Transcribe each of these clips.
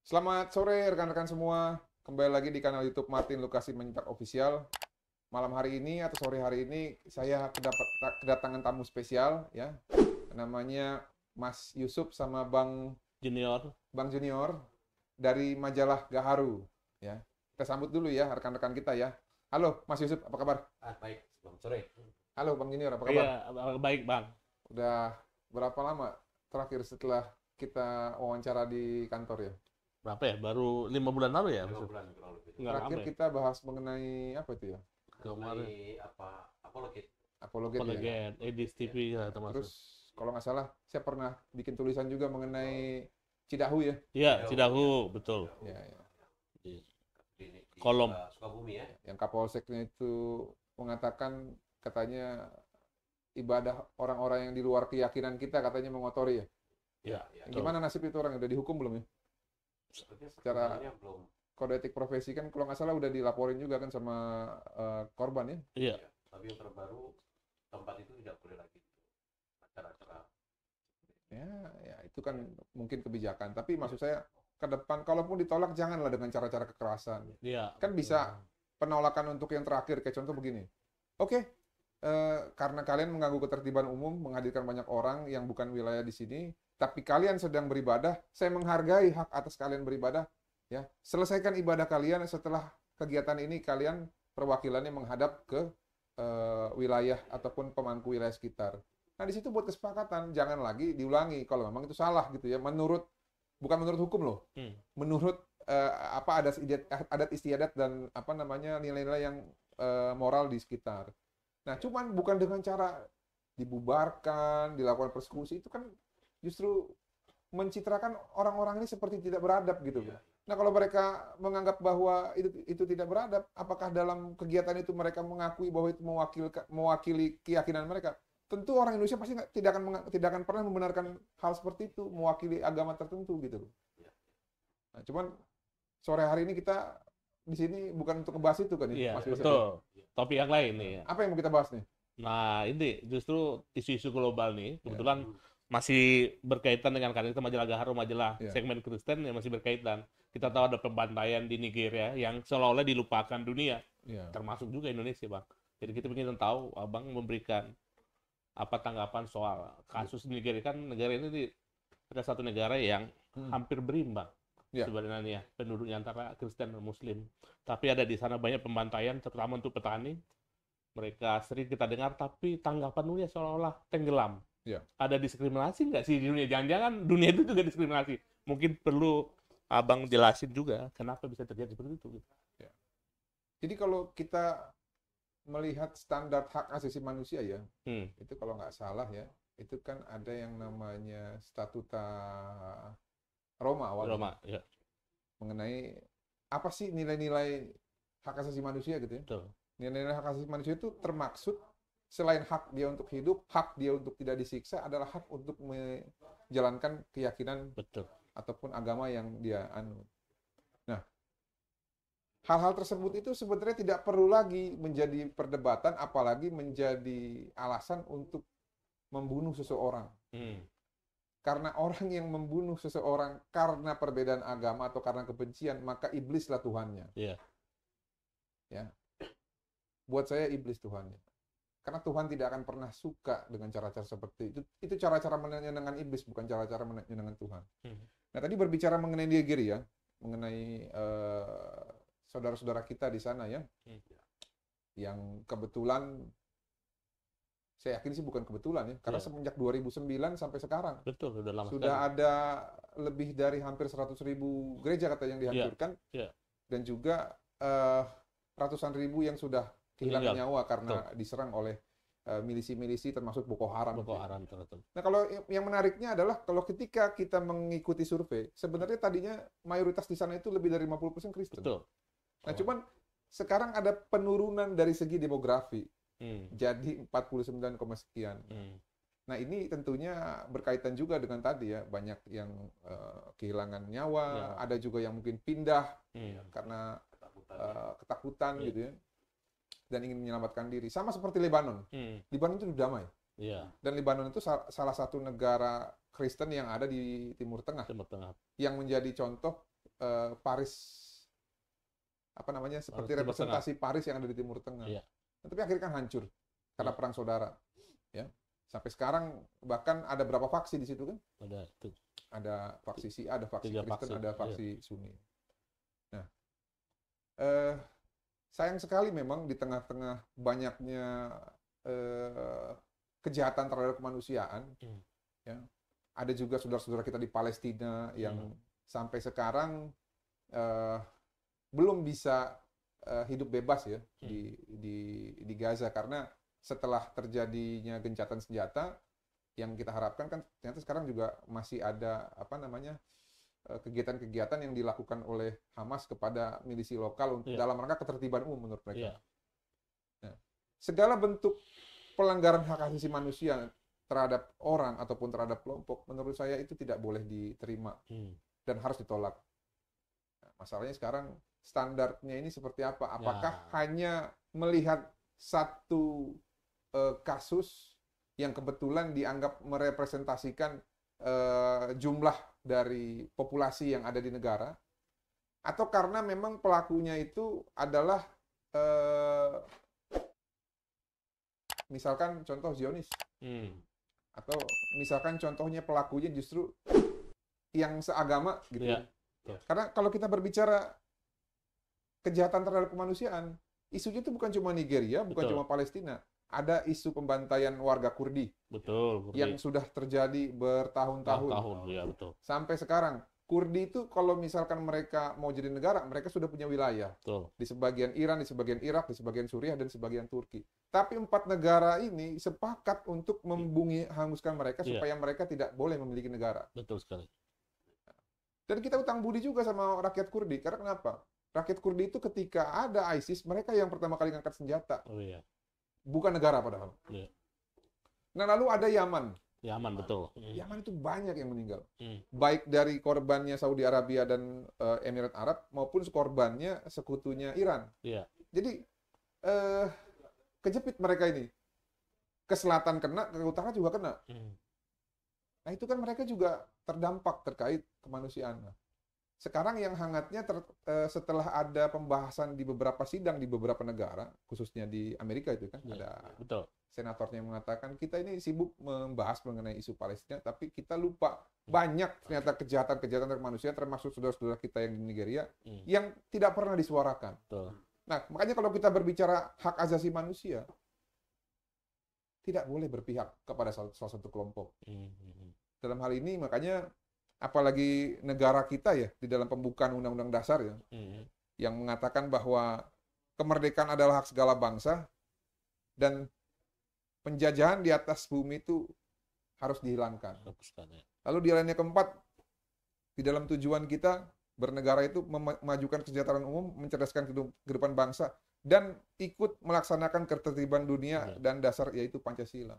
Selamat sore rekan-rekan semua. Kembali lagi di kanal YouTube Martin Lukasi Menyimak Official. Malam hari ini atau sore hari ini saya kedatangan tamu spesial ya. Namanya Mas Yusuf sama Junior. Bang Junior dari majalah Gaharu ya. Kita sambut dulu ya rekan-rekan kita ya. Halo Mas Yusuf, apa kabar? Baik, selamat sore. Halo Bang Junior, apa Iya, kabar? baik Bang. Udah berapa lama terakhir setelah kita wawancara di kantor ya? Berapa ya? Baru 5 bulan lalu ya? 5 bulan kurang lebih. Nggak Terakhir lama ya? kita bahas mengenai apa itu ya? Kemarin. Mengenai apa? Apologet. Apologet ya. Apologet, Edis TV ya termasuk. Terus kalau nggak salah, saya pernah bikin tulisan juga mengenai Cidahu ya. Iya, Cidahu, betul. Ya, ya. Di Di kolom. Sukabumi ya. Yang Kapolseknya itu mengatakan katanya ibadah orang-orang yang di luar keyakinan kita katanya mengotori ya. Ya, betul. Gimana nasib itu orang? Udah dihukum belum ya? Sepertinya Secara- sebenarnya belum. Kode etik profesi kan kalau nggak salah udah dilaporin juga kan sama korban ya. Iya, Ya. Tapi yang terbaru tempat itu tidak boleh lagi acara-acara. Ya, ya itu kan mungkin kebijakan. Tapi maksud saya ke depan, kalaupun ditolak janganlah dengan cara-cara kekerasan. iya. Kan bisa penolakan untuk yang terakhir, kayak contoh begini. Oke, karena kalian mengganggu ketertiban umum, menghadirkan banyak orang yang bukan wilayah di sini, tapi kalian sedang beribadah, saya menghargai hak atas kalian beribadah. Ya, selesaikan ibadah kalian setelah kegiatan ini kalian perwakilannya menghadap ke wilayah ataupun pemangku wilayah sekitar. Nah, di situ buat kesepakatan, jangan lagi diulangi kalau memang itu salah gitu ya. Bukan menurut hukum loh. Menurut apa adat istiadat dan apa namanya nilai-nilai yang moral di sekitar. Nah, cuman bukan dengan cara dibubarkan, dilakukan persekusi, itu kan justru mencitrakan orang-orang ini seperti tidak beradab gitu. Iya. Nah, kalau mereka menganggap bahwa itu tidak beradab, apakah dalam kegiatan itu mereka mengakui bahwa itu mewakili keyakinan mereka? Tentu orang Indonesia pasti tidak akan pernah membenarkan hal seperti itu, mewakili agama tertentu gitu loh. Iya. Nah, cuman sore hari ini kita di sini bukan untuk ngebahas itu kan ya, Iya, Mas Yusuf? betul. Topik yang lain nih ya. Apa yang mau kita bahas nih? Nah, ini justru isu-isu global nih, kebetulan masih berkaitan dengan karena kita majalah Gaharu, majalah Iya. segmen Kristen yang masih berkaitan. Kita tahu ada pembantaian di Nigeria yang seolah-olah dilupakan dunia, Iya. termasuk juga Indonesia, Bang. Jadi kita ingin tahu, Abang memberikan apa tanggapan soal kasus di Nigeria. Kan negara ini ada satu negara yang hampir berimbang Iya. sebenarnya penduduknya antara Kristen dan Muslim. Tapi ada di sana banyak pembantaian, terutama untuk petani. Mereka sering kita dengar, tapi tanggapan dunia seolah-olah tenggelam. Iya. Ada diskriminasi nggak sih di dunia? Jangan-jangan dunia itu juga diskriminasi. Mungkin perlu Abang jelasin juga kenapa bisa terjadi seperti itu. Jadi kalau kita melihat standar hak asasi manusia ya, Hmm. itu kalau nggak salah ya, itu kan ada yang namanya Statuta Roma awalnya. Roma, ya, Mengenai apa sih nilai-nilai hak asasi manusia gitu ya. betul. Nilai-nilai hak asasi manusia itu termaksud selain hak dia untuk hidup, hak dia untuk tidak disiksa adalah hak untuk menjalankan keyakinan Betul. ataupun agama yang dia anut. Nah, hal-hal tersebut itu sebenarnya tidak perlu lagi menjadi perdebatan, apalagi menjadi alasan untuk membunuh seseorang. Hmm. Karena orang yang membunuh seseorang karena perbedaan agama atau karena kebencian, maka iblislah Tuhannya. Iya. Ya. Buat saya iblis Tuhannya. Karena Tuhan tidak akan pernah suka dengan cara-cara seperti itu. Itu cara-cara menyenangkan iblis, bukan cara-cara menyenangkan Tuhan. Nah, tadi berbicara mengenai Nigeria, mengenai saudara-saudara kita di sana ya, yang kebetulan, saya yakin sih bukan kebetulan ya, karena Iya. semenjak 2009 sampai sekarang, Betul, udah lama sudah sekali. ada lebih dari hampir 100.000 gereja kata yang dihancurkan, Iya. dan juga ratusan ribu yang sudah kehilangan Meninggal. nyawa karena diserang oleh milisi-milisi termasuk Boko Haram. Boko Haram tertentu. Nah, kalau yang menariknya adalah kalau ketika kita mengikuti survei, sebenarnya tadinya mayoritas di sana itu lebih dari 50% Kristen. Betul. Nah, cuman sekarang ada penurunan dari segi demografi. Hmm. Jadi 49, sekian. Hmm. Nah, ini tentunya berkaitan juga dengan tadi ya, banyak yang kehilangan nyawa, Ya. ada juga yang mungkin pindah Hmm. karena Ketakutan. ketakutan Iya. gitu ya, dan ingin menyelamatkan diri. Sama seperti Lebanon. Hmm. Lebanon itu damai. Iya. Dan Lebanon itu salah satu negara Kristen yang ada di Timur Tengah, Timur Tengah. yang menjadi contoh Paris, apa namanya, seperti Timur representasi Paris yang ada di Timur Tengah. Iya. Tapi akhirnya kan hancur karena Iya. perang saudara. Ya, sampai sekarang bahkan ada berapa faksi di situ kan? Ada itu. Ada faksi Syiah, ada faksi 3 Kristen, faksi, ada iya. faksi Sunni. Nah, sayang sekali memang di tengah-tengah banyaknya kejahatan terhadap kemanusiaan, ya, ada juga saudara-saudara kita di Palestina yang sampai sekarang belum bisa hidup bebas ya di Gaza, karena setelah terjadinya gencatan senjata yang kita harapkan kan ternyata sekarang juga masih ada apa namanya kegiatan-kegiatan yang dilakukan oleh Hamas kepada milisi lokal dalam rangka ketertiban umum menurut mereka. Nah, segala bentuk pelanggaran hak asasi manusia terhadap orang ataupun terhadap kelompok, menurut saya itu tidak boleh diterima dan harus ditolak. Nah, masalahnya sekarang standarnya ini seperti apa? Apakah hanya melihat satu kasus yang kebetulan dianggap merepresentasikan jumlah dari populasi yang ada di negara, atau karena memang pelakunya itu adalah misalkan contoh Zionis, atau misalkan contohnya pelakunya justru yang seagama gitu. Karena kalau kita berbicara kejahatan terhadap kemanusiaan, isunya itu bukan cuma Nigeria, bukan cuma Palestina. Ada isu pembantaian warga Kurdi. Kurdi. Yang sudah terjadi bertahun-tahun. Ya, betul. Sampai sekarang. Kurdi itu kalau misalkan mereka mau jadi negara, mereka sudah punya wilayah. Betul. Di sebagian Iran, di sebagian Irak, di sebagian Suriah, dan sebagian Turki. Tapi 4 negara ini sepakat untuk hanguskan mereka supaya mereka tidak boleh memiliki negara. Betul sekali. Dan kita utang budi juga sama rakyat Kurdi. Karena kenapa? Rakyat Kurdi itu ketika ada ISIS, mereka yang pertama kali ngangkat senjata. Oh iya. Bukan negara padahal. Iya. Nah, lalu ada Yaman. Yaman, betul. Yaman itu banyak yang meninggal. Baik dari korbannya Saudi Arabia dan Emirat Arab, maupun korbannya sekutunya Iran. Iya. Jadi, kejepit mereka ini. Ke selatan kena, ke utara juga kena. Nah, itu kan mereka juga terdampak terkait kemanusiaan. Sekarang yang hangatnya setelah ada pembahasan di beberapa sidang di beberapa negara, khususnya di Amerika itu kan, ada senatornya yang mengatakan kita ini sibuk membahas mengenai isu Palestina, tapi kita lupa banyak ternyata kejahatan-kejahatan terhadap manusia, termasuk saudara-saudara kita yang di Nigeria, yang tidak pernah disuarakan. Nah, makanya kalau kita berbicara hak asasi manusia, tidak boleh berpihak kepada salah satu kelompok. Dalam hal ini makanya apalagi negara kita ya di dalam pembukaan Undang-Undang Dasar ya, yang mengatakan bahwa kemerdekaan adalah hak segala bangsa dan penjajahan di atas bumi itu harus dihilangkan. Lalu di lainnya keempat, di dalam tujuan kita bernegara itu memajukan kesejahteraan umum, mencerdaskan kehidupan bangsa, dan ikut melaksanakan ketertiban dunia dan dasar yaitu Pancasila.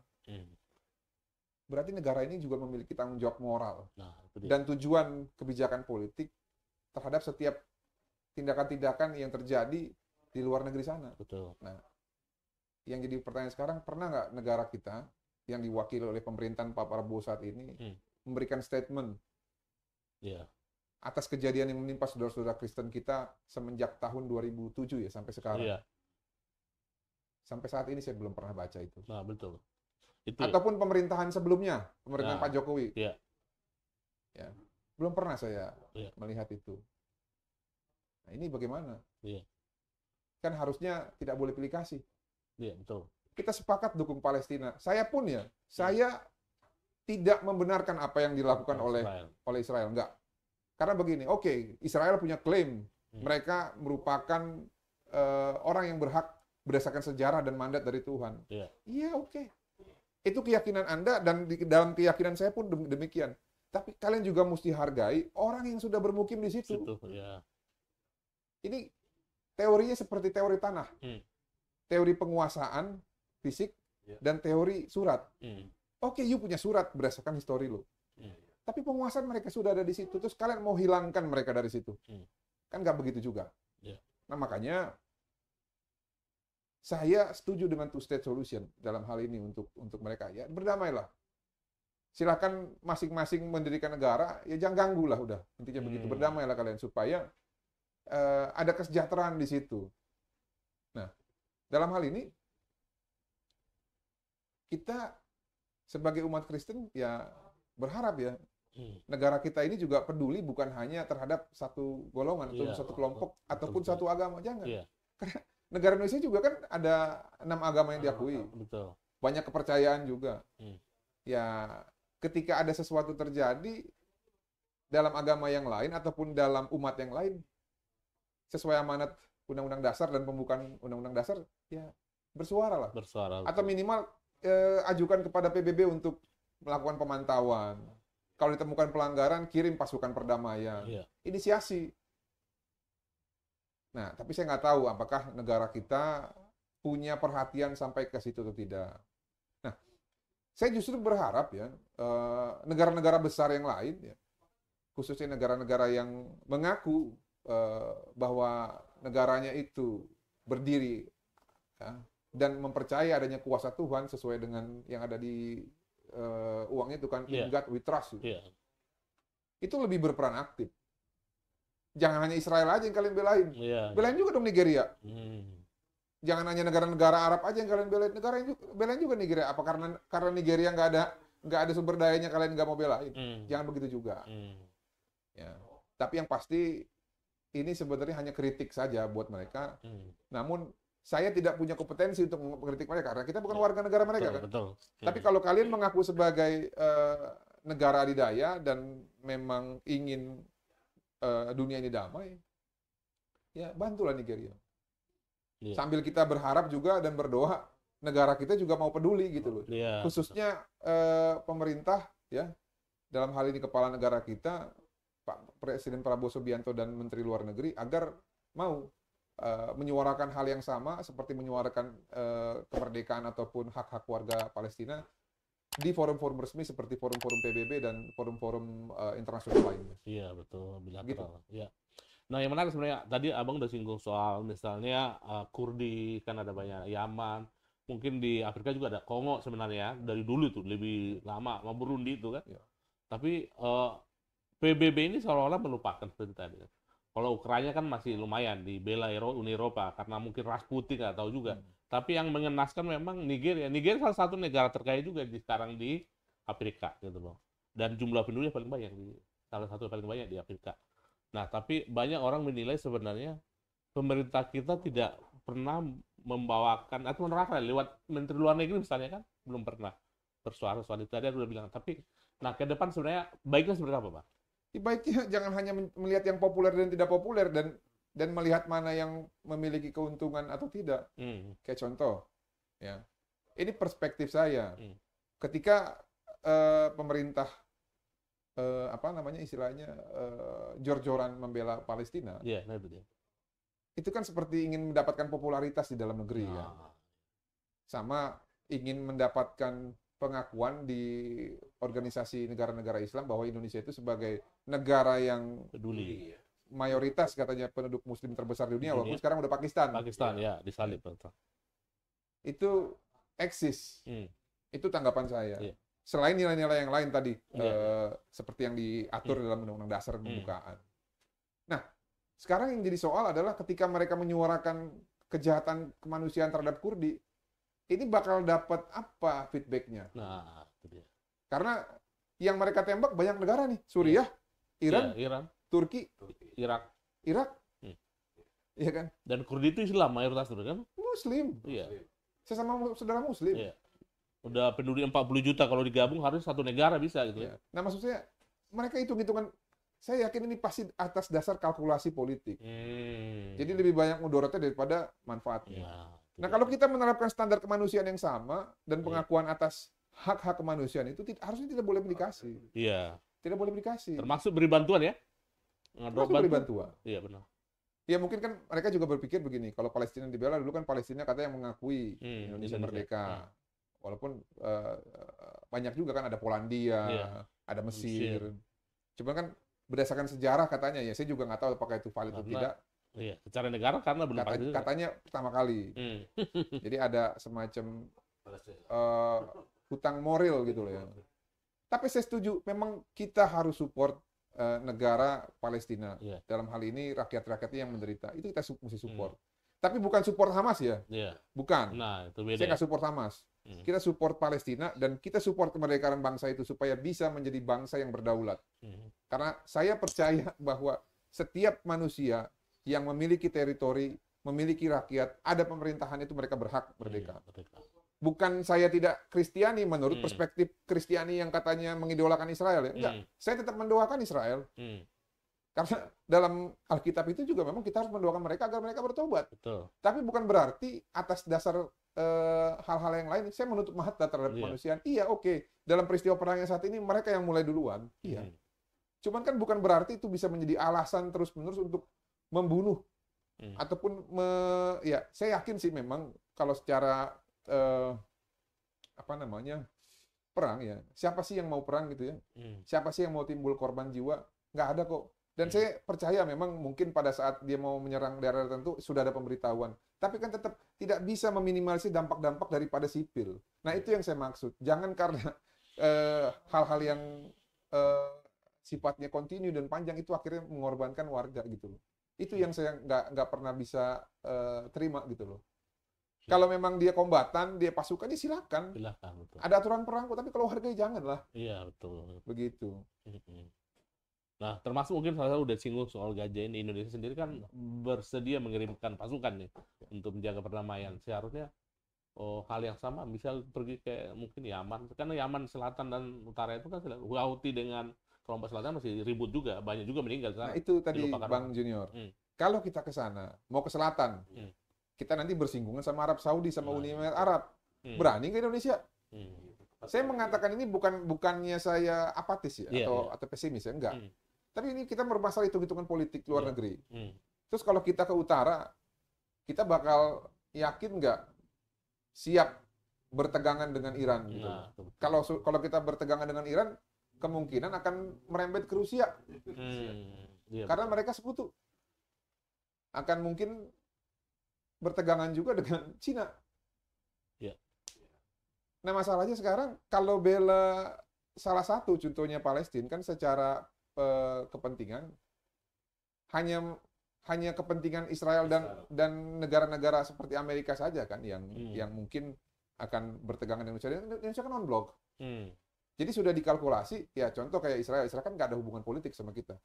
Berarti negara ini juga memiliki tanggung jawab moral dan tujuan kebijakan politik terhadap setiap tindakan-tindakan yang terjadi di luar negeri sana. Nah, yang jadi pertanyaan sekarang, pernah nggak negara kita yang diwakili oleh pemerintahan Pak Prabowo saat ini memberikan statement atas kejadian yang menimpa saudara-saudara Kristen kita semenjak tahun 2007 ya sampai sekarang? Sampai saat ini saya belum pernah baca itu. Nah, betul. Ataupun pemerintahan sebelumnya, pemerintahan Pak Jokowi. Ya, belum pernah saya melihat itu. Nah, ini bagaimana? Kan harusnya tidak boleh pilih kasih. Betul. Kita sepakat dukung Palestina. Saya pun ya, saya tidak membenarkan apa yang dilakukan oleh Israel. Enggak. Karena begini, oke, Israel punya klaim. Mereka merupakan orang yang berhak berdasarkan sejarah dan mandat dari Tuhan. Iya, oke. Itu keyakinan Anda, dan di dalam keyakinan saya pun demikian. Tapi kalian juga mesti hargai orang yang sudah bermukim di situ. Ini teorinya seperti teori tanah. Teori penguasaan fisik dan teori surat. Oke, you punya surat berdasarkan histori lo. Tapi penguasaan mereka sudah ada di situ. Terus kalian mau hilangkan mereka dari situ. Kan nggak begitu juga. Nah, makanya saya setuju dengan two-state solution dalam hal ini untuk mereka. Ya, berdamailah. Silakan masing-masing mendirikan negara, ya jangan ganggu lah udah. Intinya begitu, berdamailah kalian supaya ada kesejahteraan di situ. Nah, dalam hal ini kita sebagai umat Kristen ya berharap ya negara kita ini juga peduli bukan hanya terhadap satu golongan atau Iya, satu kelompok betul, ataupun betul. satu agama, jangan. Iya. Karena negara Indonesia juga kan ada 6 agama yang diakui, Betul. banyak kepercayaan juga. Hmm. Ya, ketika ada sesuatu terjadi dalam agama yang lain ataupun dalam umat yang lain, sesuai amanat Undang-Undang Dasar dan pembukaan Undang-Undang Dasar, ya bersuara lah. Bersuara. Atau minimal ajukan kepada PBB untuk melakukan pemantauan. Kalau ditemukan pelanggaran, kirim pasukan perdamaian. Iya. Inisiasi. Nah, tapi saya nggak tahu apakah negara kita punya perhatian sampai ke situ atau tidak. Nah, saya justru berharap ya, negara-negara besar yang lain, ya, khususnya negara-negara yang mengaku bahwa negaranya itu berdiri ya, dan mempercaya adanya kuasa Tuhan sesuai dengan yang ada di uangnya itu kan, in God we trust. Iya. Itu lebih berperan aktif. Jangan hanya Israel aja yang kalian belain. Iya. Belain juga dong Nigeria. Hmm. Jangan hanya negara-negara Arab aja yang kalian belain. Belain juga Nigeria. Apa karena Nigeria nggak ada sumber dayanya kalian nggak mau belain? Jangan begitu juga. Ya. Tapi yang pasti ini sebenarnya hanya kritik saja buat mereka. Namun saya tidak punya kompetensi untuk mengkritik mereka karena kita bukan warga negara mereka kan. Betul. Tapi kalau kalian mengaku sebagai negara adidaya dan memang ingin dunia ini damai, ya bantulah Nigeria. Iya. Sambil kita berharap juga dan berdoa negara kita juga mau peduli gitu loh. Iya. Khususnya pemerintah ya, dalam hal ini kepala negara kita Pak Presiden Prabowo Subianto dan Menteri Luar Negeri agar mau menyuarakan hal yang sama seperti menyuarakan kemerdekaan ataupun hak-hak warga Palestina di forum-forum resmi seperti forum-forum PBB dan forum-forum internasional lainnya. Iya, betul, bilateral. Gitu. Ya. Nah, yang menarik sebenarnya tadi Abang udah singgung soal misalnya Kurdi, kan ada banyak Yaman, mungkin di Afrika juga ada Kongo sebenarnya dari dulu tuh lebih lama, sama Burundi itu kan. Ya. Tapi PBB ini seolah-olah melupakan seperti tadi. Kalau Ukraina kan masih lumayan dibela Uni Eropa karena mungkin Rasputin nggak tahu juga. Tapi yang mengenaskan memang Nigeria. Nigeria salah satu negara terkaya juga sekarang di Afrika gitu loh. Dan jumlah penduduknya paling banyak salah satu paling banyak di Afrika. Nah, tapi banyak orang menilai sebenarnya pemerintah kita tidak pernah membawakan atau menerapkan lewat Menteri Luar Negeri misalnya kan belum pernah bersuara soal itu. Tadi aku udah bilang. Tapi nah ke depan sebenarnya baiknya seperti apa, Pak? Baiknya jangan hanya melihat yang populer dan tidak populer dan melihat mana yang memiliki keuntungan atau tidak. Kayak contoh, ya, ini perspektif saya. Ketika pemerintah apa namanya istilahnya jor-joran membela Palestina, Iya, itu dia. Itu kan seperti ingin mendapatkan popularitas di dalam negeri kan, sama ingin mendapatkan pengakuan di organisasi negara-negara Islam bahwa Indonesia itu sebagai negara yang peduli. Mayoritas katanya penduduk Muslim terbesar di dunia, walaupun sekarang udah Pakistan. Pakistan ya disalib. Itu eksis. Itu tanggapan saya. Iya. Selain nilai-nilai yang lain tadi, seperti yang diatur dalam Undang-Undang Dasar Pembukaan. Nah, sekarang yang jadi soal adalah ketika mereka menyuarakan kejahatan kemanusiaan terhadap Kurdi, ini bakal dapat apa feedback-nya? Nah, itu dia. Karena yang mereka tembak banyak negara nih, Suriah, Iran, Turki, Irak. Iya kan? Dan Kurdi itu Islam mayoritas itu kan? Muslim. Iya. Sesama saudara Muslim. Iya. Udah penduduk 40 juta kalau digabung harus satu negara bisa gitu ya. Nah, maksud saya mereka hitung-hitungan, saya yakin ini pasti atas dasar kalkulasi politik. Jadi lebih banyak mudorotnya daripada manfaatnya. Ya, nah, kalau kita menerapkan standar kemanusiaan yang sama dan pengakuan atas hak-hak kemanusiaan itu harusnya tidak boleh dikasih. Iya. Tidak boleh dikasih. Termasuk beri bantuan ya? Termasuk beri bantuan. Iya benar. Ya mungkin kan mereka juga berpikir begini, kalau Palestina dibela dulu kan Palestina katanya yang mengakui Indonesia merdeka. Walaupun banyak juga kan ada Polandia, ada Mesir. Cuma kan berdasarkan sejarah katanya ya, saya juga nggak tahu apakah itu valid atau tidak. Iya, secara negara karena belum katanya pertama kali. Jadi ada semacam hutang moral gitu loh ya. Tapi saya setuju, memang kita harus support negara Palestina. Iya. Dalam hal ini rakyat-rakyatnya yang menderita. Itu kita mesti support. Tapi bukan support Hamas ya. Iya. Bukan. Nah, itu beda. Saya nggak support Hamas. Kita support Palestina dan kita support kemerdekaan bangsa itu supaya bisa menjadi bangsa yang berdaulat. Karena saya percaya bahwa setiap manusia yang memiliki teritori, memiliki rakyat, ada pemerintahan itu mereka berhak merdeka. Bukan saya tidak Kristiani menurut perspektif Kristiani yang katanya mengidolakan Israel ya. Enggak, saya tetap mendoakan Israel. Karena dalam Alkitab itu juga memang kita harus mendoakan mereka agar mereka bertobat. Betul. Tapi bukan berarti atas dasar hal-hal yang lain saya menutup mata terhadap kemanusiaan. Iya, oke. Dalam peristiwa perang yang saat ini mereka yang mulai duluan. Iya. Cuman kan bukan berarti itu bisa menjadi alasan terus-menerus untuk membunuh ataupun ya saya yakin sih memang kalau secara perang ya, siapa sih yang mau perang gitu ya? Siapa sih yang mau timbul korban jiwa? Nggak ada kok. Dan saya percaya memang mungkin pada saat dia mau menyerang daerah tertentu sudah ada pemberitahuan. Tapi kan tetap tidak bisa meminimalisir dampak-dampak daripada sipil. Nah itu yang saya maksud. Jangan karena hal-hal yang sifatnya kontinu dan panjang itu akhirnya mengorbankan warga gitu loh. Itu yang saya nggak pernah bisa terima gitu loh. Kalau memang dia kombatan, dia pasukan, ya silakan. Betul. Ada aturan perang kok, tapi kalau harganya janganlah. Iya, betul. Begitu. Nah, termasuk mungkin salah satu udah singgung soal Gaza ini, Indonesia sendiri kan bersedia mengirimkan pasukan nih untuk menjaga perdamaian. Seharusnya hal yang sama, misal pergi ke mungkin Yaman, karena Yaman Selatan dan Utara itu kan Houthi dengan kelompok selatan masih ribut juga, banyak juga meninggal. Nah itu tadi Bang Junior. Kalau kita ke sana, mau ke selatan, kita nanti bersinggungan sama Arab Saudi, sama Uni Emirat Arab. Berani ke Indonesia? Saya mengatakan ini bukannya saya apatis ya, atau pesimis ya, enggak. Tapi ini kita bermasalah hitung-hitungan politik luar negeri. Terus kalau kita ke utara, kita bakal yakin nggak siap bertegangan dengan Iran? Gitu. Kalau kita bertegangan dengan Iran, kemungkinan akan merembet ke Rusia. Karena mereka sekutu. Akan mungkin bertegangan juga dengan Cina. Nah masalahnya sekarang, kalau bela salah satu, contohnya Palestina, kan secara kepentingan hanya kepentingan Israel dan negara-negara seperti Amerika saja kan yang mungkin akan bertegangan dengan Indonesia kan non-blok. Jadi sudah dikalkulasi ya, contoh kayak Israel kan nggak ada hubungan politik sama kita.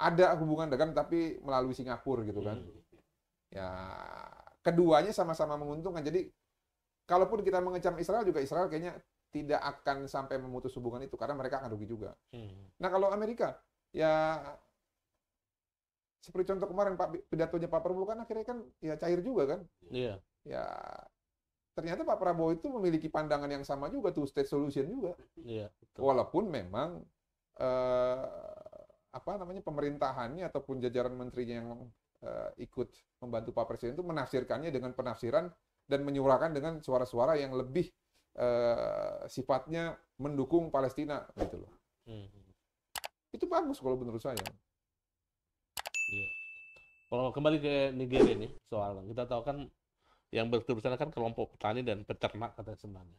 Ada hubungan dagang tapi melalui Singapura gitu kan. Ya keduanya sama-sama menguntungkan. Jadi kalaupun kita mengecam Israel juga, Israel kayaknya tidak akan sampai memutus hubungan itu karena mereka akan rugi juga. Nah kalau Amerika ya seperti contoh kemarin pidatonya Pak Prabowo kan akhirnya kan ya cair juga kan. Ya ternyata Pak Prabowo itu memiliki pandangan yang sama juga, two state solution juga. Walaupun memang pemerintahannya ataupun jajaran menterinya yang ikut membantu Pak Presiden itu menafsirkannya dengan penafsiran dan menyuarakan dengan suara-suara yang lebih sifatnya mendukung Palestina gitu loh. Itu bagus kalau menurut saya. Kalau kembali ke Nigeria ini, soal kita tahu kan yang berterusan kan kelompok petani dan peternak katanya sebenarnya.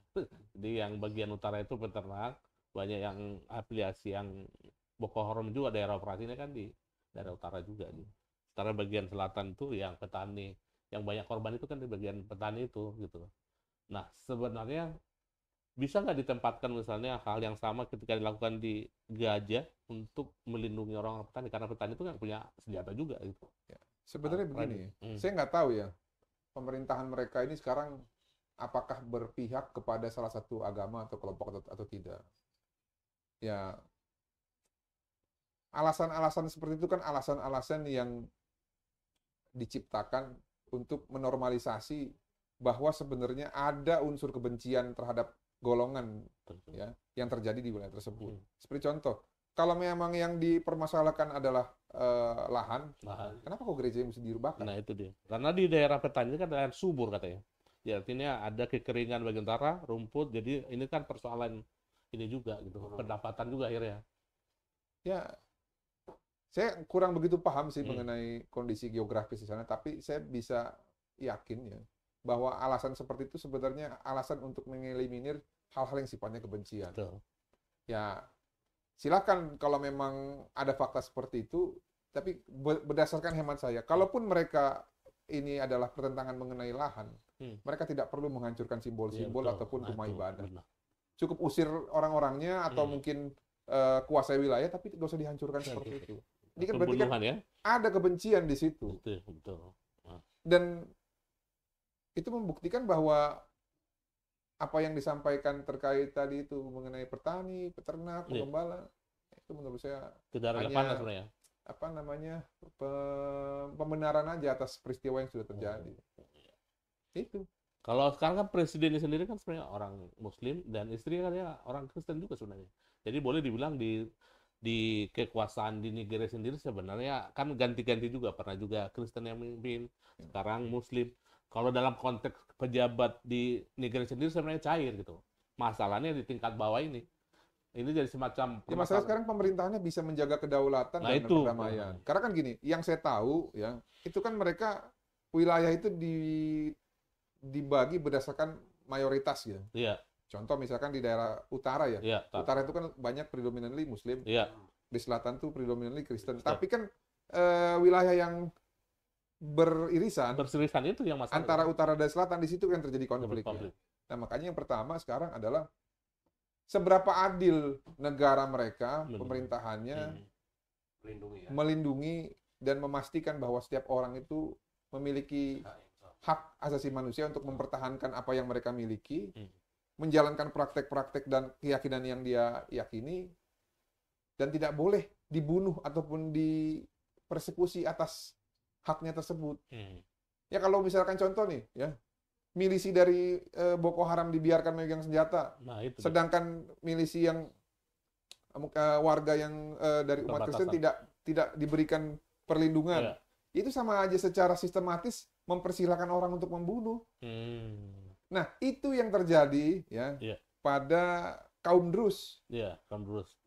Jadi yang bagian utara itu peternak, banyak yang afiliasi yang Boko Haram juga daerah operasinya kan di daerah utara juga. Sementara bagian selatan itu yang petani, yang banyak korban itu kan di bagian petani itu gitu. Nah sebenarnya bisa nggak ditempatkan misalnya hal yang sama ketika dilakukan di Gaza untuk melindungi orang petani, karena petani itu kan punya senjata juga gitu. Sebenarnya begini, saya nggak tahu ya pemerintahan mereka ini sekarang apakah berpihak kepada salah satu agama atau kelompok atau tidak. Ya alasan-alasan seperti itu kan alasan-alasan yang diciptakan untuk menormalisasi bahwa sebenarnya ada unsur kebencian terhadap golongan ya yang terjadi di wilayah tersebut. Seperti contoh, kalau memang yang dipermasalahkan adalah lahan, kenapa kok gereja mesti dirubahkan? Nah itu dia. Karena di daerah petani kan daerah subur katanya. Ya artinya ada kekeringan bagian utara, rumput. Jadi ini kan persoalan ini juga gitu, pendapatan juga akhirnya. Ya, saya kurang begitu paham sih mengenai kondisi geografis di sana, tapi saya bisa yakin ya bahwa alasan seperti itu sebenarnya alasan untuk mengeliminir hal-hal yang sifatnya kebencian. Ya, silakan kalau memang ada fakta seperti itu, tapi berdasarkan hemat saya, kalaupun mereka ini adalah pertentangan mengenai lahan, mereka tidak perlu menghancurkan Iya, simbol-simbol betul. ataupun Nah, rumah itu ibadah. benar. Cukup usir orang-orangnya atau mungkin kuasai wilayah, tapi nggak usah dihancurkan seperti itu. Ini kan berarti kan Pembunuhan ya. ada kebencian di situ. Betul, betul. Nah, Dan itu membuktikan bahwa apa yang disampaikan terkait tadi itu mengenai petani, peternak, Iya. pengembala, itu menurut saya tidak relevan hanya lah sebenarnya. apa namanya pembenaran aja atas peristiwa yang sudah terjadi. Itu. Kalau sekarang kan presidennya sendiri kan sebenarnya orang Muslim dan istrinya kan ya orang Kristen juga sebenarnya. Jadi boleh dibilang di kekuasaan di Nigeria sendiri sebenarnya kan ganti-ganti juga, pernah juga Kristen yang memimpin, sekarang Muslim. Kalau dalam konteks pejabat di Nigeria sendiri sebenarnya cair gitu. Masalahnya di tingkat bawah ini jadi semacam Ya masalah sekarang pemerintahnya bisa menjaga kedaulatan Nah, dan itu. perdamaian. Karena kan gini, yang saya tahu ya, itu kan mereka wilayah itu dibagi berdasarkan mayoritas gitu. Iya, Contoh misalkan di daerah utara ya. iya, Utara itu kan banyak predominantly Muslim, iya, di selatan tuh predominantly Kristen. Betul. Tapi kan wilayah yang beririsan berserisan itu yang masalah. antara utara dan selatan di situ kan terjadi konflik. Konflik. Nah, makanya yang pertama sekarang adalah seberapa adil negara mereka, Benar. pemerintahannya Melindungi ya. melindungi dan memastikan bahwa setiap orang itu memiliki hak asasi manusia untuk mempertahankan apa yang mereka miliki, menjalankan praktek-praktek dan keyakinan yang dia yakini, dan tidak boleh dibunuh ataupun dipersekusi atas haknya tersebut. Ya kalau misalkan contoh nih, ya milisi dari Boko Haram dibiarkan megang senjata, Nah, itu. sedangkan milisi yang warga yang dari umat Kristen tidak diberikan perlindungan. Iya. Itu sama aja secara sistematis mempersilahkan orang untuk membunuh. Nah, itu yang terjadi ya Iya. pada kaum Drus Iya, kaum Drus.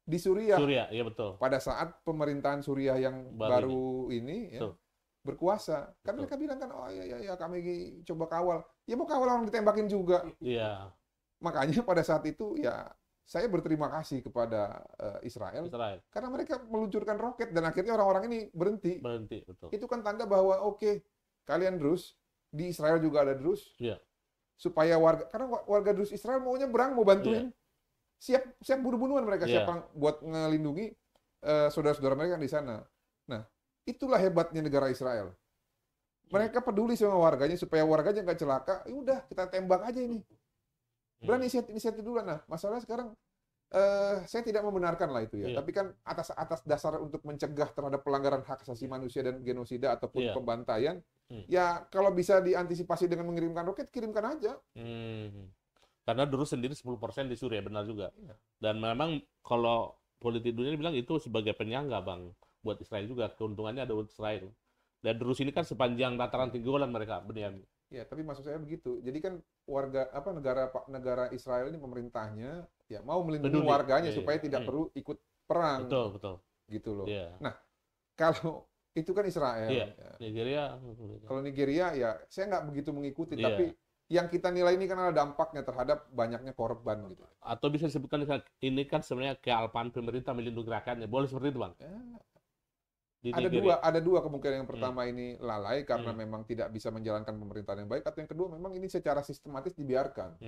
di Suriah. Suriah, iya betul. Pada saat pemerintahan Suriah yang baru ini ya, Betul. berkuasa. Kan Betul. mereka bilang kan, oh ya kami coba kawal. Ya mau kawal orang ditembakin juga. Iya, Makanya pada saat itu ya saya berterima kasih kepada Israel Israel. karena mereka meluncurkan roket dan akhirnya orang-orang ini berhenti. Berhenti, betul. Itu kan tanda bahwa oke, kalian Drus, di Israel juga ada Drus. Iya. Supaya karena warga Drus Israel maunya berang, mau bantuin. Siap bunuh-bunuhan mereka, Iya. siap buat ngelindungi saudara-saudara mereka di sana. Nah, itulah hebatnya negara Israel. Mereka peduli sama warganya supaya warganya nggak celaka. Ya udah, kita tembak aja ini. Berani inisiatif dulu. Nah, masalah sekarang saya tidak membenarkan lah itu ya. Iya. Tapi kan atas dasar untuk mencegah terhadap pelanggaran hak asasi manusia dan genosida ataupun Iya. pembantaian, ya kalau bisa diantisipasi dengan mengirimkan roket, kirimkan aja. Karena dulu sendiri 10% di Suriah, benar juga. Iya. Dan memang kalau politik dunia bilang itu sebagai penyangga, Bang, buat Israel juga. Keuntungannya ada buat Israel. Dan Drus ini kan sepanjang dataran tinggi Golan mereka, Benyamin. Ya, tapi maksud saya begitu. Jadi kan negara Israel ini pemerintahnya ya mau melindungi Peduli. warganya Iya, supaya iya. tidak perlu ikut perang Betul. gitu loh. Iya. Nah, kalau itu kan Israel. Iya. Ya. Nigeria. Kalau Nigeria ya saya nggak begitu mengikuti, Iya. tapi yang kita nilai ini kan ada dampaknya terhadap banyaknya korban gitu. Atau bisa disebutkan ini kan sebenarnya kealpaan pemerintah melindungi rakyatnya. Boleh seperti itu, Bang? Ya, Di ada Nigeria. ada dua kemungkinan. Yang pertama ini lalai karena memang tidak bisa menjalankan pemerintahan yang baik, atau yang kedua memang ini secara sistematis dibiarkan.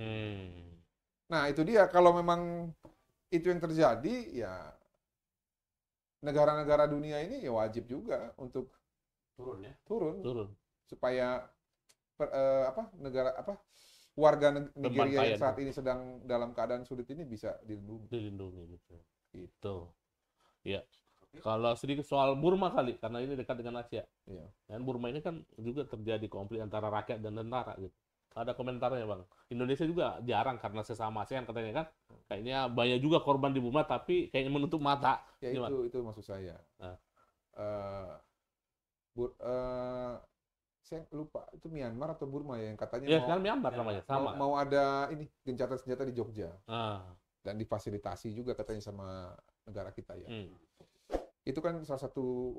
Nah, itu dia, kalau memang itu yang terjadi, ya negara-negara dunia ini ya wajib juga untuk turun supaya warga Nigeria yang saat ini sedang dalam keadaan sulit ini bisa dilindungi. Gitu. Ya. Kalau sedikit soal Burma kali, karena ini dekat dengan Asia. Iya. Dan Burma ini kan juga terjadi konflik antara rakyat dan tentara gitu. Ada komentarnya, Bang. Indonesia juga jarang karena sesama ASEAN katanya kan. Kayaknya banyak juga korban di Burma tapi kayaknya menutup mata. Ya Gimana? itu maksud saya. Nah. Saya lupa itu Myanmar atau Burma ya yang katanya Ya, sekarang Myanmar namanya, sama. mau ada ini gencatan senjata di Jogja. Ah. Dan difasilitasi juga katanya sama negara kita ya. Itu kan salah satu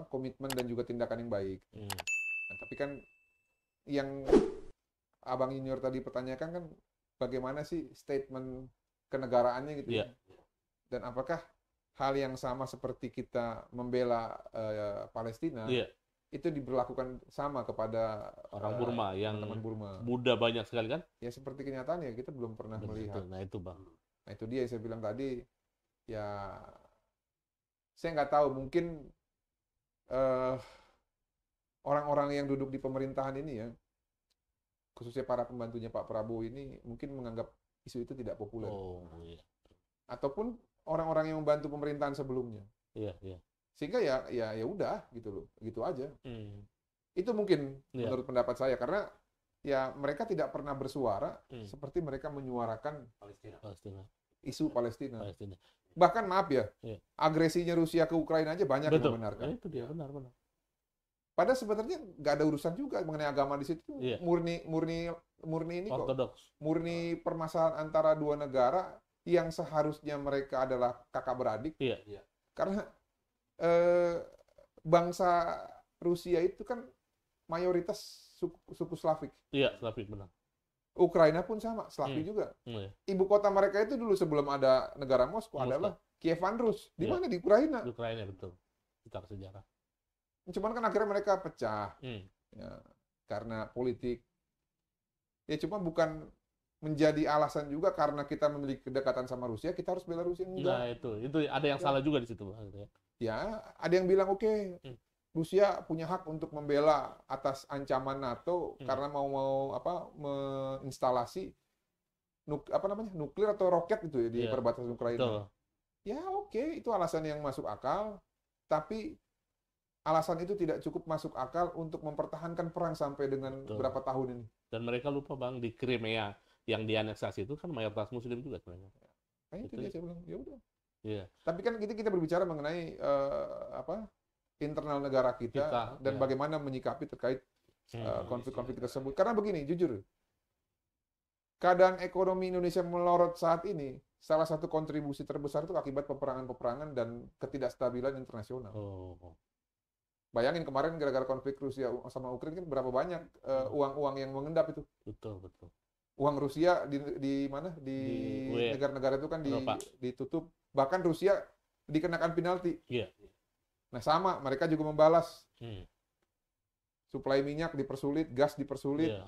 komitmen dan juga tindakan yang baik. Nah, tapi kan yang Abang Junior tadi pertanyakan kan bagaimana sih statement kenegaraannya gitu Iya. ya. Dan apakah hal yang sama seperti kita membela Palestina Iya, itu diberlakukan sama kepada orang Burma yang teman-teman Burma? Buddha banyak sekali kan? Ya seperti kenyataan ya kita belum pernah melihat. Betul. Nah itu bang. Nah itu dia yang saya bilang tadi, ya saya nggak tahu mungkin eh, orang-orang yang duduk di pemerintahan ini ya, khususnya para pembantunya Pak Prabowo ini mungkin menganggap isu itu tidak populer. Oh iya, Ataupun orang-orang yang membantu pemerintahan sebelumnya. iya, iya. Sehingga ya udah gitu loh, gitu aja. Hmm. Itu mungkin Iya. menurut pendapat saya karena ya mereka tidak pernah bersuara seperti mereka menyuarakan Palestina. Palestina, isu Palestina. Palestina. Bahkan maaf ya, Iya. agresinya Rusia ke Ukraina aja banyak yang Betul. membenarkan. Nah, itu dia benar-benar. Padahal sebenarnya nggak ada urusan juga mengenai agama di situ. Iya. Murni ini kok. Ortodoks. Murni permasalahan antara dua negara yang seharusnya mereka adalah kakak beradik. Iya. Karena bangsa Rusia itu kan mayoritas suku Slavik. Iya, Slavik benar. Ukraina pun sama, Slavik juga. Iya. Ibu kota mereka itu dulu sebelum ada negara Moskow Moskow. adalah Kievan Rus. Di Iya. mana? Di Ukraina. Di Ukraina betul. Secara sejarah. Cuman kan akhirnya mereka pecah. Hmm. Ya, karena politik. Ya cuma bukan menjadi alasan juga karena kita memiliki kedekatan sama Rusia, kita harus bela Rusia. Enggak. Nah itu ada yang salah juga di situ bang. Ya, ada yang bilang oke, Rusia punya hak untuk membela atas ancaman NATO karena mau menginstalasi nuklir atau roket gitu ya di Iya. perbatasan Ukraina. Betul. Ya oke, itu alasan yang masuk akal, tapi alasan itu tidak cukup masuk akal untuk mempertahankan perang sampai dengan Betul. berapa tahun ini. Dan mereka lupa bang, di Crimea yang dianeksasi itu kan mayoritas Muslim juga sebenarnya. Nah, itu Betul. dia saya bilang, ya udah. Iya. Tapi kan kita berbicara mengenai internal negara kita dan iya. bagaimana menyikapi terkait konflik-konflik tersebut. Karena begini, jujur, keadaan ekonomi Indonesia melorot saat ini, salah satu kontribusi terbesar itu akibat peperangan-peperangan dan ketidakstabilan internasional. Oh. Bayangin kemarin gara-gara konflik Rusia sama Ukraina kan berapa banyak uang-uang yang mengendap itu. Betul. Uang Rusia di mana? Di UE. negara-negara itu kan Eropa. ditutup. Bahkan Rusia dikenakan penalti. Iya. Nah sama, mereka juga membalas. Hmm. Suplai minyak dipersulit, gas dipersulit. Iya.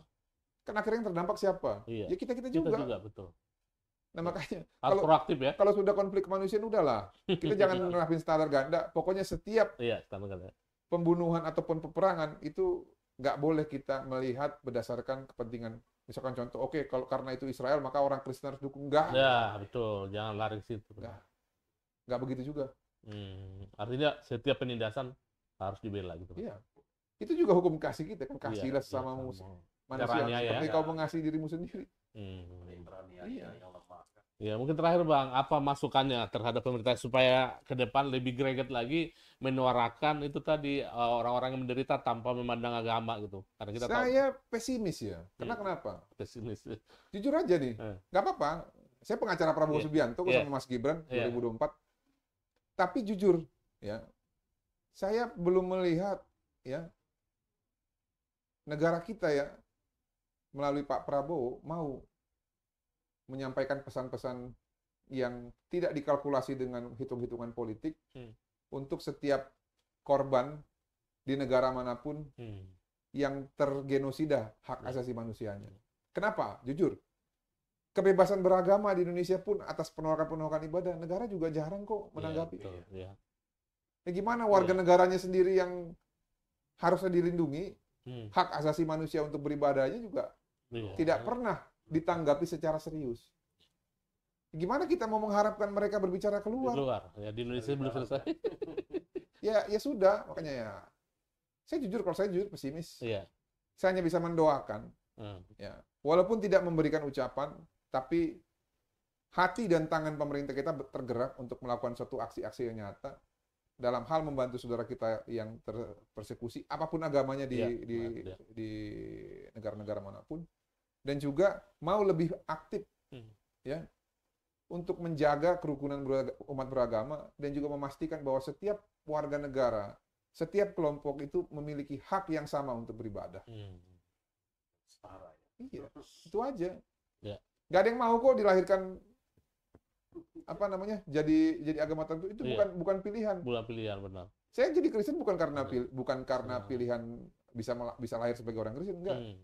Kan akhirnya yang terdampak siapa? Iya. Ya kita-kita Kita juga. juga betul. Nah makanya, Harus proaktif ya. kalau sudah konflik kemanusiaan udahlah. Kita jangan nerapin standar ganda. Pokoknya setiap Iya, standar ya. pembunuhan ataupun peperangan itu nggak boleh kita melihat berdasarkan kepentingan. Misalkan contoh, oke, kalau karena itu Israel, maka orang Kristen harus dukung. Nggak. Ya, betul. Jangan lari ke situ. Nggak begitu juga. Artinya setiap penindasan harus dibela gitu. Iya. Itu juga hukum kasih kita kan, kasihlah Iya, sama sama. manusia Caranya ya. seperti kau mengasihi dirimu sendiri. Iya. Yang lemah. Ya, mungkin terakhir Bang, apa masukannya terhadap pemerintah supaya ke depan lebih greget lagi menyuarakan itu tadi orang-orang yang menderita tanpa memandang agama gitu. Karena kita tahu Saya pesimis ya. Karena kenapa? pesimis. Jujur aja nih, nggak apa-apa. Saya pengacara Prabowo Iya. Subianto kok Iya. sama Mas Gibran Iya. 2024. Tapi jujur ya, saya belum melihat ya negara kita ya melalui Pak Prabowo mau menyampaikan pesan-pesan yang tidak dikalkulasi dengan hitung-hitungan politik untuk setiap korban di negara manapun yang tergenosida hak asasi manusianya. Kenapa? Jujur. Kebebasan beragama di Indonesia pun atas penolakan-penolakan ibadah, negara juga jarang kok menanggapi. Iya, betul, iya. Ya gimana warga negaranya sendiri yang harusnya dilindungi, hak asasi manusia untuk beribadahnya juga tidak pernah ditanggapi secara serius. Gimana kita mau mengharapkan mereka berbicara keluar? Ya di Indonesia belum selesai. Ya sudah, makanya ya. Kalau saya jujur pesimis. Iya. Saya hanya bisa mendoakan. Ya, walaupun tidak memberikan ucapan, tapi hati dan tangan pemerintah kita tergerak untuk melakukan suatu aksi-aksi yang nyata dalam hal membantu saudara kita yang terpersekusi, apapun agamanya di negara-negara manapun, dan juga mau lebih aktif, ya, untuk menjaga kerukunan umat beragama dan juga memastikan bahwa setiap warga negara, setiap kelompok itu memiliki hak yang sama untuk beribadah. Setara ya. Iya, itu aja. Ya. Gak ada yang mau kok dilahirkan apa namanya jadi agama tertentu itu Iya. bukan pilihan. Bulan pilihan benar. Saya jadi Kristen bukan karena pilihan bisa lahir sebagai orang Kristen, enggak. Hmm.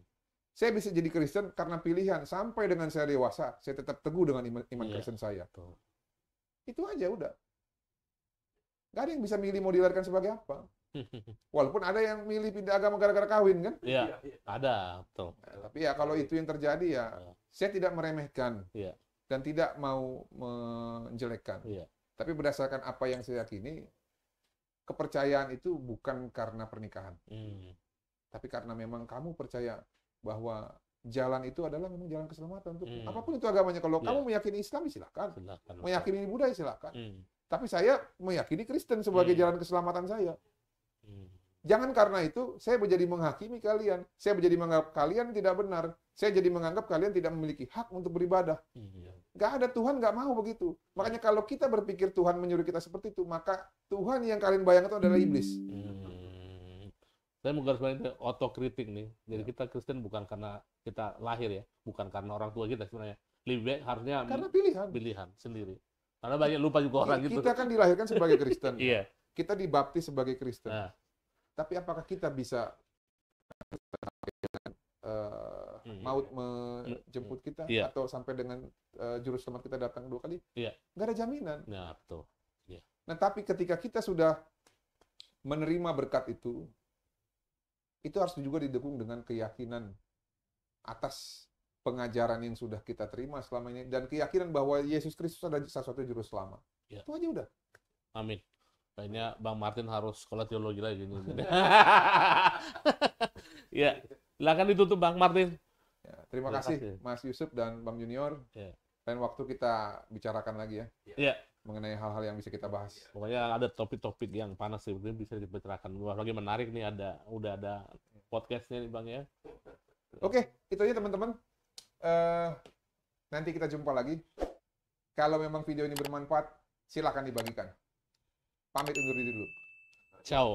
Saya bisa jadi Kristen karena pilihan. Sampai dengan saya dewasa, saya tetap teguh dengan iman Iya. Kristen saya. Betul. Itu aja udah. Nggak ada yang bisa milih mau dilahirkan sebagai apa. Walaupun ada yang milih pindah agama gara-gara kawin kan. Iya, ada, betul. Nah, tapi ya kalau itu yang terjadi ya, Iya. saya tidak meremehkan Iya. dan tidak mau menjelekkan. Iya. Tapi berdasarkan apa yang saya yakini, kepercayaan itu bukan karena pernikahan. Hmm. Tapi karena memang kamu percaya bahwa jalan itu adalah memang jalan keselamatan untuk Hmm. apapun itu agamanya. Kalau Iya. kamu meyakini Islam, silakan. Silakan. Meyakini Buddha, silakan. Hmm. Tapi saya meyakini Kristen sebagai Hmm. jalan keselamatan saya. Hmm. Jangan karena itu saya menjadi menghakimi kalian. Saya menjadi menganggap kalian tidak benar. Saya jadi menganggap kalian tidak memiliki hak untuk beribadah. Iya. Nggak ada, Tuhan nggak mau begitu. Makanya kalau kita berpikir Tuhan menyuruh kita seperti itu, maka Tuhan yang kalian bayangkan itu adalah iblis. Hmm. Saya mau garis bawahi otokritik nih. Jadi kita Kristen bukan karena kita lahir ya, bukan karena orang tua kita sebenarnya. Lebih baik harusnya Karena pilihan. pilihan sendiri. Karena banyak lupa juga orang gitu. Kita kan dilahirkan sebagai Kristen. Iya. Kita dibaptis sebagai Kristen. Nah. Tapi apakah kita bisa maut menjemput kita Iya. atau sampai dengan juru selamat kita datang 2 kali? Iya. Nggak ada jaminan. Nah, betul. Nah, tapi ketika kita sudah menerima berkat itu harus juga didukung dengan keyakinan atas pengajaran yang sudah kita terima selama ini dan keyakinan bahwa Yesus Kristus adalah satu-satunya juru selamat. Ya. Itu aja udah. Amin. Kayaknya Bang Martin harus sekolah teologi lagi nih. Ya, silakan ditutup Bang Martin. Ya, terima Terima kasih kasih. Mas Yusuf dan Bang Junior. Ya. Lain waktu kita bicarakan lagi ya Iya. mengenai hal-hal yang bisa kita bahas. Pokoknya ada topik-topik yang panas sih, mungkin bisa dibicarakan. Wah, lagi menarik nih, udah ada podcastnya nih Bang ya. Oke, itu aja teman-teman. Nanti kita jumpa lagi. Kalau memang video ini bermanfaat, silakan dibagikan. Pamit undur diri dulu. Ciao.